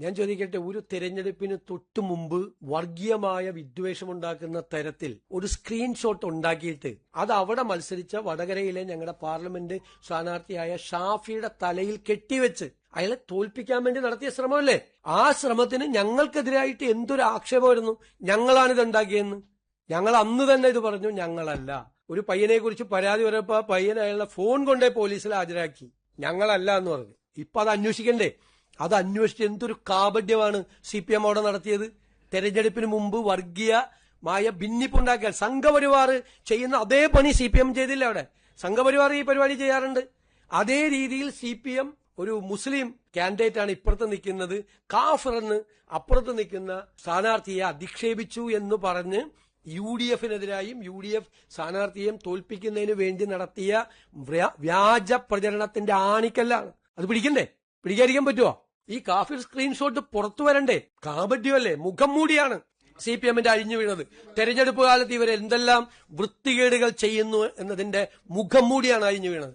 ഞാൻ ചോദിക്കട്ടെ, ഒരു തെരഞ്ഞെടുപ്പിന് തൊട്ടു മുമ്പ് വർഗീയമായ വിദ്വേഷമുണ്ടാക്കുന്ന തരത്തിൽ ഒരു സ്ക്രീൻഷോട്ട് ഉണ്ടാക്കിയിട്ട് അത് അവിടെ മത്സരിച്ച വടകരയിലെ ഞങ്ങളുടെ പാർലമെന്റ് സ്ഥാനാർത്ഥിയായ ഷാഫിയുടെ തലയിൽ കെട്ടിവെച്ച് അയാളെ തോൽപ്പിക്കാൻ വേണ്ടി നടത്തിയ ശ്രമമല്ലേ? ആ ശ്രമത്തിന് ഞങ്ങൾക്കെതിരായിട്ട് എന്തൊരു ആക്ഷേപമായിരുന്നു. ഞങ്ങളാണിത് ഉണ്ടാക്കിയെന്ന്. ഞങ്ങൾ അന്ന് തന്നെ ഇത് പറഞ്ഞു. ഞങ്ങളല്ല. ഒരു പയ്യനെ കുറിച്ച് പരാതി പറഞ്ഞപ്പോ ആ പയ്യൻ അയാളുടെ ഫോൺ കൊണ്ടേ പോലീസിൽ ഹാജരാക്കി. ഞങ്ങളല്ല എന്ന് പറഞ്ഞു. ഇപ്പൊ അത് അന്വേഷിക്കണ്ടേ? അത് അന്വേഷിച്ച് എന്തൊരു കാപട്യമാണ് CPM അവിടെ നടത്തിയത്. തെരഞ്ഞെടുപ്പിന് മുമ്പ് വർഗീയമായ ഭിന്നിപ്പുണ്ടാക്കിയാൽ സംഘപരിവാർ ചെയ്യുന്ന അതേ പണി CPM ചെയ്തില്ല. അവിടെ സംഘപരിവാർ ഈ പരിപാടി ചെയ്യാറുണ്ട്. അതേ രീതിയിൽ CPM ഒരു മുസ്ലിം കാൻഡിഡേറ്റ് ആണ് ഇപ്പുറത്ത് നിൽക്കുന്നത്, കാഫിർ എന്ന് അപ്പുറത്ത് നിൽക്കുന്ന സ്ഥാനാർത്ഥിയെ അധിക്ഷേപിച്ചു എന്ന് പറഞ്ഞ് UDFനെതിരായും UDF സ്ഥാനാർത്ഥിയെയും തോൽപ്പിക്കുന്നതിന് വേണ്ടി നടത്തിയ വ്യാജ പ്രചരണത്തിന്റെ ആണിക്കല്ലാണ്. അത് പിടിക്കണ്ടേ? പിടിക്കാതിരിക്കാൻ പറ്റുമോ? ഈ കാഫിർ സ്ക്രീൻഷോട്ട് പുറത്തു വരണ്ടേ? കാപട്യമല്ലേ? മുഖം മൂടിയാണ് CPMന്റെ അഴിഞ്ഞു വീണത്. തെരഞ്ഞെടുപ്പ് കാലത്ത് ഇവർ എന്തെല്ലാം വൃത്തികേടുകൾ ചെയ്യുന്നു എന്നതിന്റെ മുഖം മൂടിയാണ് അഴിഞ്ഞു വീണത്.